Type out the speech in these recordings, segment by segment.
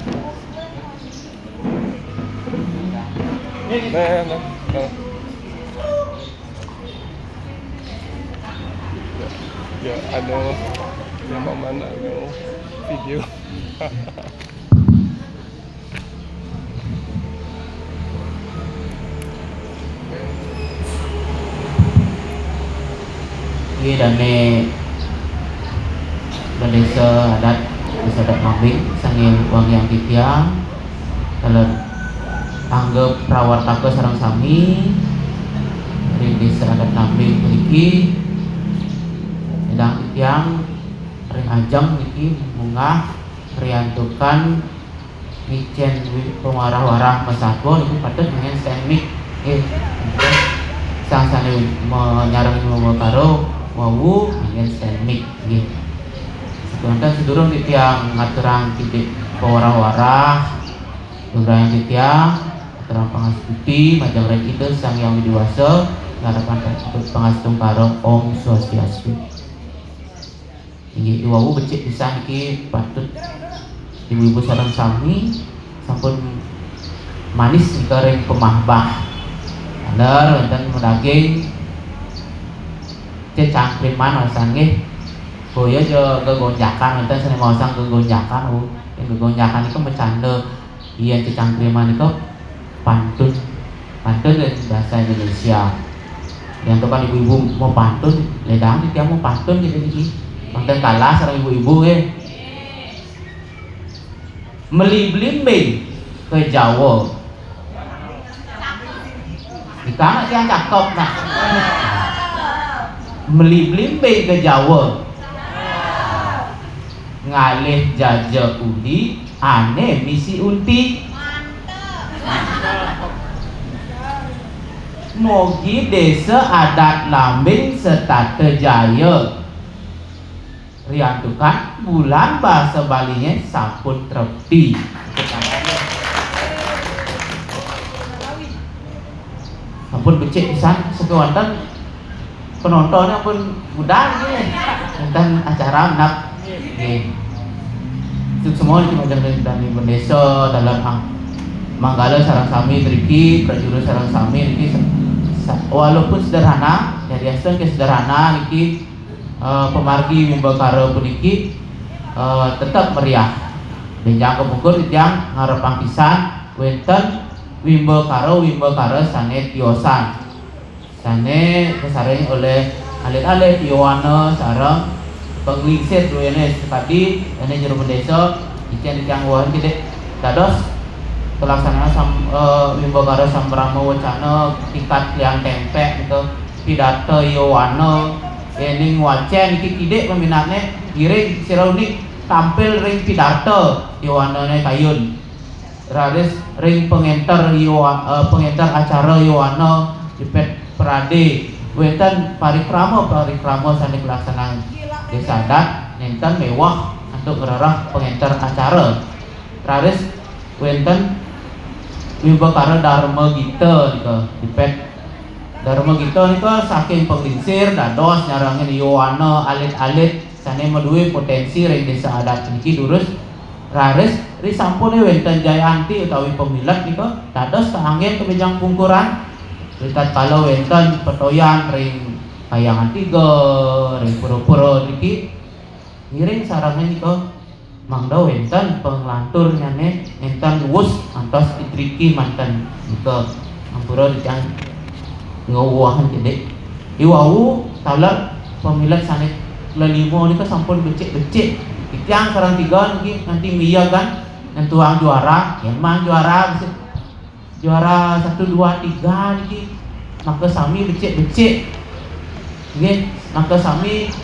Nah. Ya, ano, yang mana yung video. Ini dan desa adat Mambing sange wang yang titiang kalau anggap prawartaka sarang sami dari desa adat Mambing memiliki sedang titiang ring ajang memiliki munggah riantukan micen pemarah-warah masako itu patut dengan stemik sang-sang menyarang karo wawu dengan stemik gitu. Sebenarnya sedurung titiang ngaturang titik pewarah-warah durang titiang ngaturang pangastuti majang rek itu sang yang dewasa ngarapan pangastung karo Om Swastiastu. Ini wawu becik bisa niki patut ibu-ibu sareng sami sampun manis nika ring pemahbah. Bener wonten daging cangkriman wasange boyo jo kegonjakan wonten sene maosang kegonjakan yang kegonjakan itu bercanda iya cangkriman itu pantun dari bahasa Indonesia yang tuh kan ibu-ibu mau pantun ledang dia mau pantun gitu iki wonten kalah sareng ibu-ibu meli blimbing ke Jawa dikana yang cakep nak meli blimbing ke Jawa ngalih jajah uli aneh misi unti mogi desa adat Lambing Setate Jaya riantukan bulan bahasa Balinya sampun trepti sampun becik pisan sekewanten penontonnya pun mudah tentang acara nak itu semua di majang dari desa dalam Manggala sarang sami triki prajurit sarang sami niki walaupun sederhana dari asal ke sederhana niki pemargi mimbakara puniki tetap meriah benjang kebukur yang ngarepang pisan wenten wimbakara sane tiosan sane kesareng oleh alit-alit Yowana sarang penglingsir duene tadi ene jero desa ikan wahan gede dados pelaksanaan wimbakara sambrama wacana tingkat liang tempe itu pidato Yowana ening wacen iki kidek peminatne giring siraunik tampil ring pidato Yowana kayun raris ring pengenter acara Yowana dipet perade wenten parikrama sane pelaksanaan desa adat nenten mewah untuk ngerarah pengenter acara raris wenten wimbakara dharma gita nika dipet dharma gita nika saking penglingsir dados nyarangin Yowana alit-alit sane meduwe potensi ring desa adat niki durus raris ri sampune wenten Jayanti utawi pemilat nika dados kaanggen kebejang pungkuran ritat kalau wenten petoyan ring kayangan 3 ring pura-pura niki ngiring sarangnya nika mangda wenten penglantur nyane enten wus antos itriki manten nika ampura dijang ngawuhan gede iwau talar pemilat sane lelimo nika sampun becik-becik ikyang sarang 3 niki nanti miya kan nentuang juara emang juara 1 2 3 niki maka sami becik-becik nggih maka sami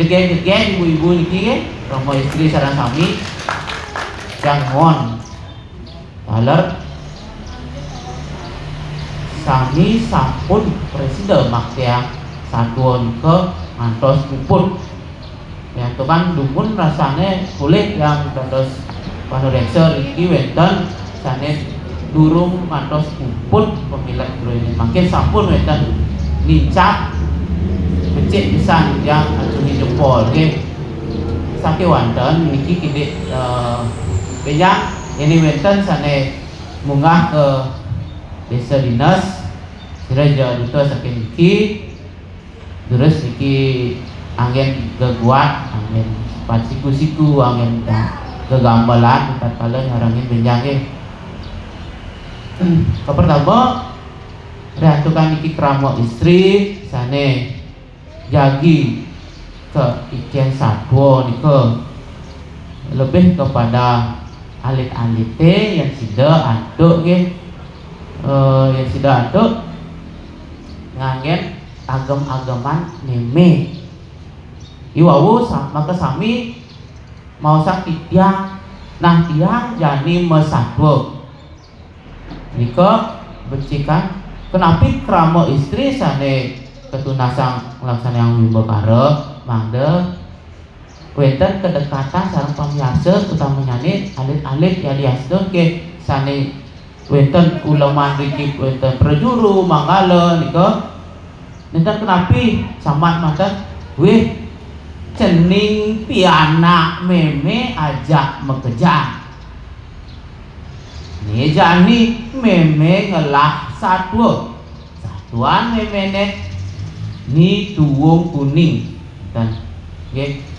jegen-jegen ibu-ibu niki nggih romo istri sareng sami jangon taler sami sampun presiden makya satuan ke ngantos puput yang itu kan dumun rasanya kulit yang dados panoreksa iki wenten sane durung ngantos puput pemilat bro ini makin sampun wenten lincah becik pisan yang acungi jempol nggih saking wonten niki kidek Benyang ini wenten sane munggah ke desa dinas sira duta saking iki terus iki angin geguat angin pat siku-siku angin kegambalan tatkala ngarangin benjang pertama ratukan iki kramo istri sane jagi ke iken satwa nika lebih kepada alit-alite yang sida aduk nggih yang sida aduk ngangen agam-agaman meme iwawu maka sami mau sakit tiang nah tiang jani mesatwa nika becikan kenapa kramo istri sane ketunasang laksana yang wimbakara mangde wenten kedekatan sareng pamiarsa utamanya alit-alit ya diaskeun ke sane wenten uleman riki wenten prajuru manggala nika nenten kenapi samad manten weh cening pianak meme ajak mekejar nih jani meme ngelah satuan meme ni tuwung kuning dan nggih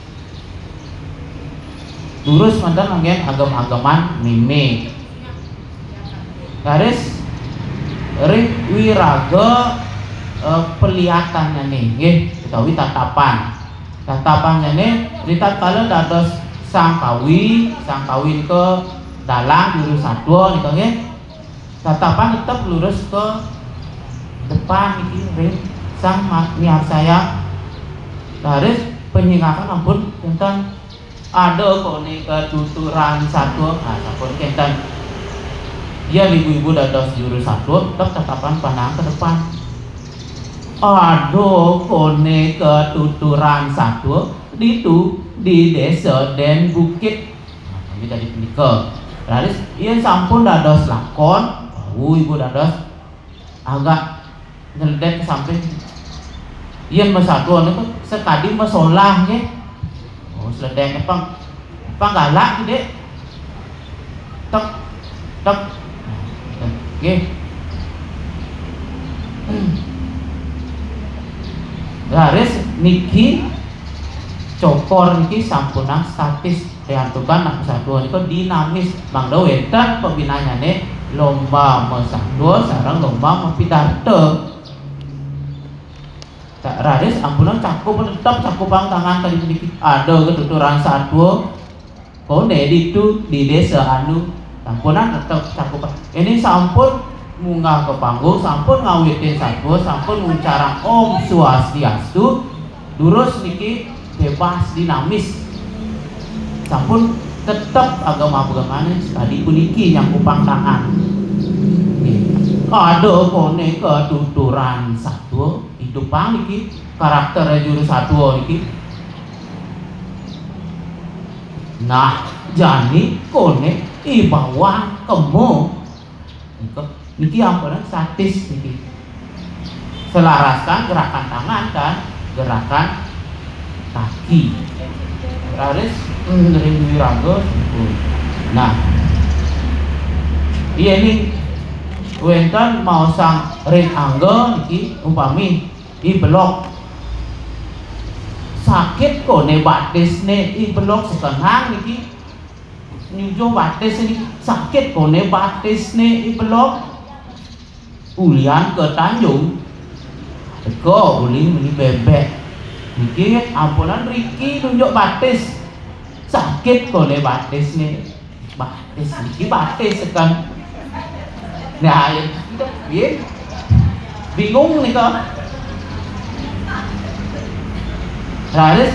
lurus mantan angin agam-agaman meme garis ring wiraga pelihatannya nih nggih utawi tatapannya nih ritat kala dados sang kawin ke dalang lurus satwa nika nggih tatapan tetap lurus ke depan iki ring sang miar saya garis penyingakan ampun tentang ada kok nih ketuturan satwa nah sampun kenten dia ibu-ibu dados juru satwa tetap tatapan pandang ke depan aduh kok nih ketuturan satwa di desa Den Bukit nah kami tadi menikah laris ia sampun dados lakon ibu dados agak nyeledek ke samping ia mesatwa niku sekadi mesolah nggih seledeng apa galak gede tek nggih garis niki cokor niki sampunang statis diantukan nak satwa niku dinamis mangda wenten pembinanyane lomba mesatwa sareng lomba mepidarte raris ampunan cakup tetap cakupang tangan kali sedikit ada ketuturan satwa kone di desa anu ampunan tetap cakup ini sampun munggah ke panggung sampun ngawitin satwa sampun ngucarang Om Swastiastu durus niki bebas dinamis sampun tetap agama-agamane tadi puniki yang kupang tangan ada kone ketuturan satwa hidupang iki karakter juru satwa iki nah jani kone ibawang kemo niki ampunan statis niki selaraskan gerakan tangan dan gerakan kaki raris dari wiraga nah iya ini wenten mau sang ring angga niki umpami i belok sakit kone batisne i belok setengah niki nyujo batis ini sakit kone batisne i belok ulian ke Tanjung teko uling ini bebek niki ampunan Riki nunjuk batis sakit kone batisne batis niki batis sekan nah ya bingung nih kok raris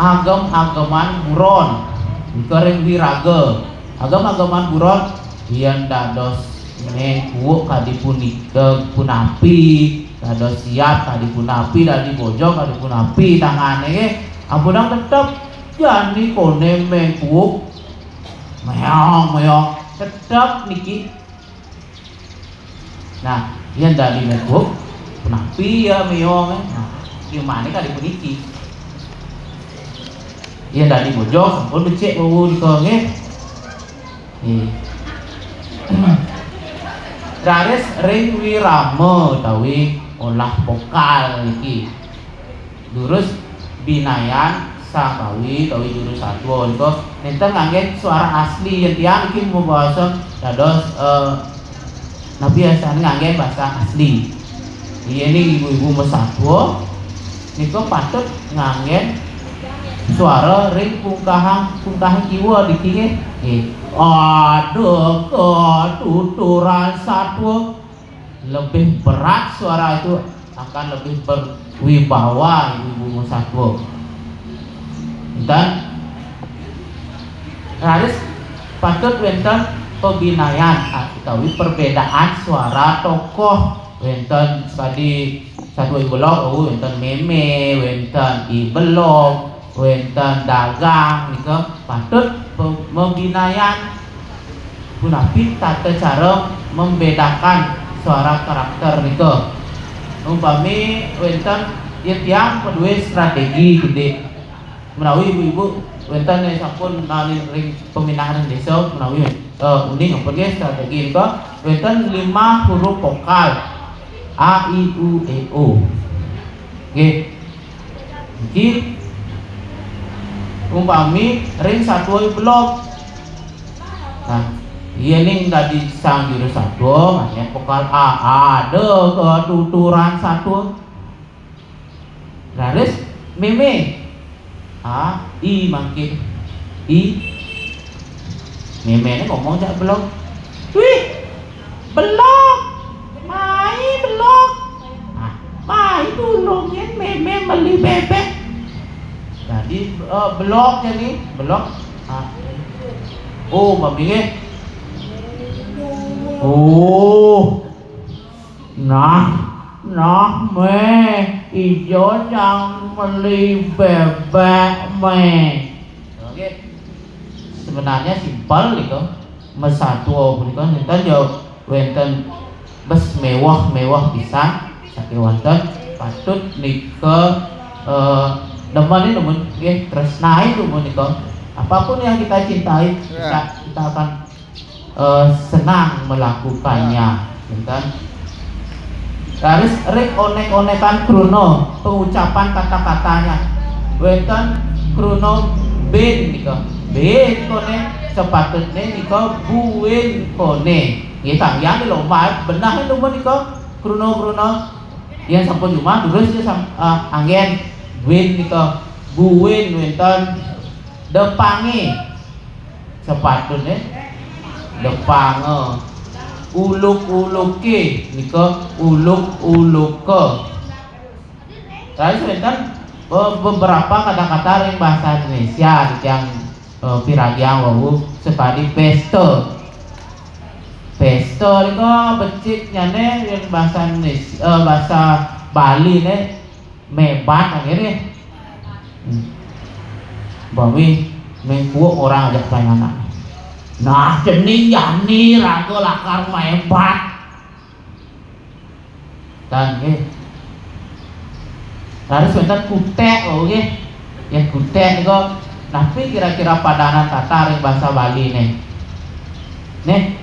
agam-agaman buron kering wiraga agam-agaman buron yang dados ini kuuk kadipuni punapi dados siap kadipunapi dari bojong kadipunapi tangane ampunang tetep jani kone mengkuuk meong tetep niki nah yang dari mengkuuk punapi ya meong nah gimana kadipuniki yang dari bojong sampun becek bawa di konge Raris ring wirama utawi olah vokal iki. Durus binayan sakawi utawi jurus satwa niku nenten ngangge suara asli yen tiyang iki membasa dados nabi asane ngangge bahasa asli. Yen ibu-ibu mesatwa niku patut ngangge suara ring pungkahan kiwa diki aduh ketuturan satwa lebih berat, suara itu akan lebih berwibawa ibu-ibu satwa. Dan harus patut wonten pembinayan atau perbedaan suara tokoh wonten tadi satwa ibelok wonten meme, wonten ibelok, wonten dagang niku patut pembinayan punapi tata cara membedakan suara karakter niku. Umpami wonten tiyang kedue strategi gede menawi ibu-ibu wonten sampun nalin ring peminahan desa menawi uning apa nggih strategi niku wonten 5 huruf vokal a i u e o. Nggih. Iki umpami ring satwa blok. Nah, ning tadi sang jurus satwa makanya vokal a ada ketuturan satwa. Laris meme a i mangke i meme ini ngomong jak blok. Wih, blok. Mai blok. Ah, mai tulung yen meme beli bebek. Jadi blok jadi blok. Oh, mami oh, nah me ijo yang beli bebek me. Oke, sebenarnya simpel gitu. Mesatwa punika nenten yo wonten bes mewah pisan saking wonten patut nika demen nggih tresnai menika. Apapun yang kita cintai kita akan senang melakukannya, kan? Harus rek onek-onekan krono pengucapan kata-katanya. Wonten krono ben nika. Ben kone sepatutnya nika buin kone. Nggih tangyan lomba benah itu menika krono yang sampun cuma terus anggen win nika buin wonten depange sepatutnya depange uluk-uluke nika uluk-uluke. Terus wonten beberapa kata-kata ring bahasa Indonesia yang piragian wau sekali pesta nika becik nyane yang bahasa Indonesia bahasa Bali ne mebat ngene. Bawi mengkuo orang ajak tayangan. Nah, jening yani rago lakar mebat. Dan harus wonten kutek nggih. Ya kutek niku tapi kira-kira padanan kata ring bahasa Bali nih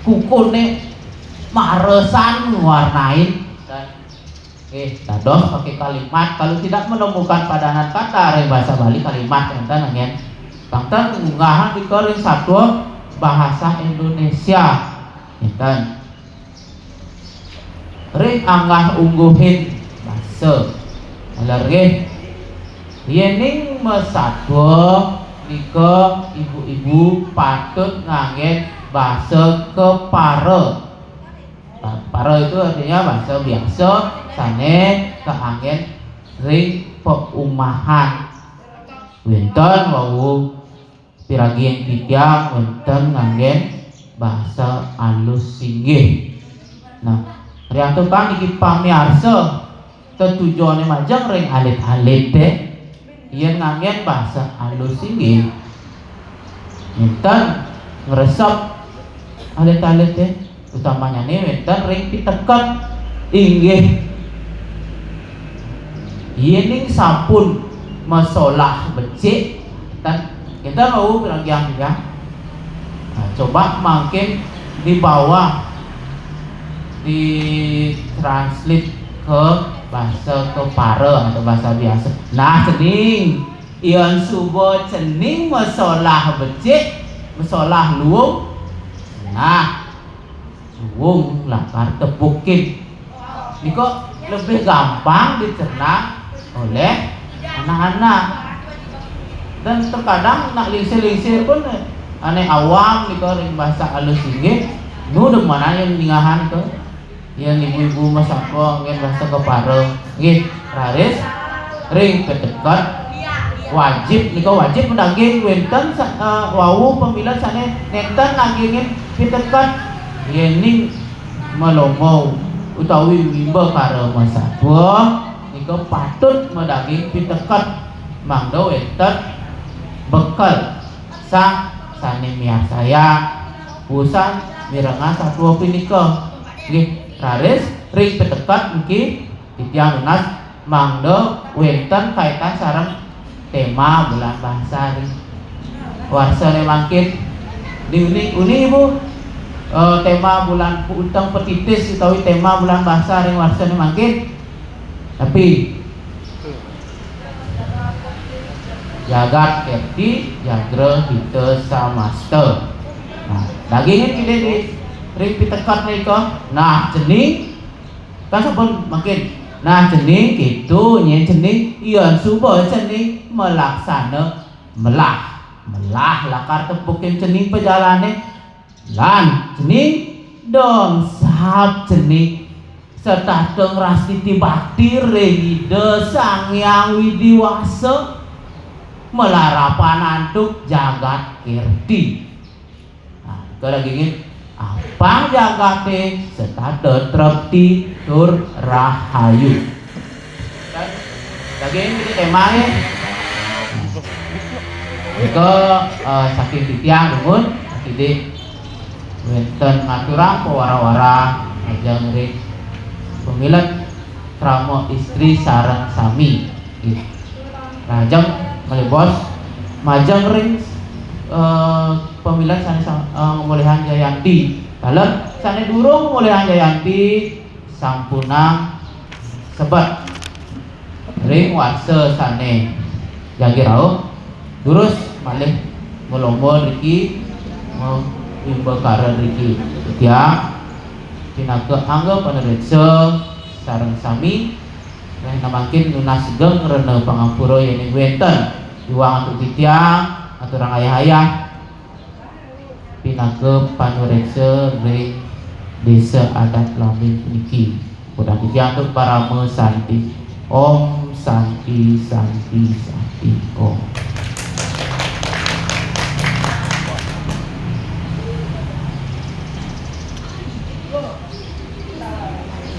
kukune maresan warnain dan dados pakai kalimat. Kalau tidak menemukan padanan kata ring bahasa Bali kalimat enten ngen tangtan ngunggahan di ring satwa bahasa Indonesia enten ring anggah ungguhin bahasa alerge yening mesatwa nika ibu-ibu patut ngangge bahasa kepare. Pare itu artinya bahasa biasa sane keanggen ring peumahan. Wonten wau piragi yang tiga wonten nganggen bahasa alus singgih. Nah, rianto kan iki pamiarsa tujuane majeng ring alit-alit teh yen nganggen bahasa alus singgih. Wonten ngresep alit-alit teh utamanya nih wonten ring piteket inggih yening sampun masalah becik dan kita mau bilang yang Nah, coba makin di bawah di translate ke bahasa kepara atau bahasa biasa. Nah, cening ian subuh cening masalah becik, masalah luung. Nah, luung lakar tepukin. Niko lebih gampang dicerna oleh anak-anak. Dan terkadang nak lingsir-lingsir pun aneh awam niko ring bahasa halus inggih. Nu mana yang ningahan ke? Yang ibu-ibu masako ngen bahasa kepara. Nggih, raris ring kedekat wajib niko wajib mendangging wenten wau pemilihan sane nenten nanggingin pitekat yening melomou utawi wimba karo masatwa niko patut mendangging pitekat mangda wenten bekal sang sane mia saya usan mirengan satwa pinika nggih raris ring pitekat mungkin titiang lunas mangda wenten kaitan sareng tema bulan bahasa ring warsa mangkin diuni ibu tema bulan utang petitis utawi tema bulan bahasa ring warsa mangkin tapi jagat kerti jagra hita samasta. Nah, dagingnya kini di ring pitekat nika. Nah, jening kan sampun makin. Nah, jening gitu nyen jening ian subuh jening melaksana melah lakar tepukin jening pejalane lan jening dong sahab jening serta teng rastiti bakti ringide sang yang widiwasa melarapan antuk jagat kirti. Nah, kalau gini apa jagate serta tetrepti tur rahayu. Dan daging ini temanya itu saking titiang rumun jadi wenten ngaturang pewara-wara ajang ring pemilat kramo istri sareng sami rajang melebos majang ring pemilihan sana pemulihan Jayanti dalam sana durung pemulihan Jayanti sampunang sebat ring warsa sane jagi rauh durus malih melombo riki mau imbakara riki dia tinaga angga panereksa sareng sami yang namakin lunas geng rene pangampura yang wenten juang untuk titiang aturang ayah-ayah pinaga panureksa ring desa adat Lamin niki mudah titiang untuk para mesanti om santi santi santi om.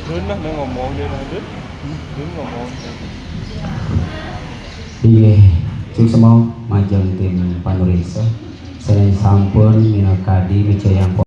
Dun lah ngomong dia lah dun ngomong. Iya, cik semua majang tim panureksa. Saya sampun minakadi Wijayang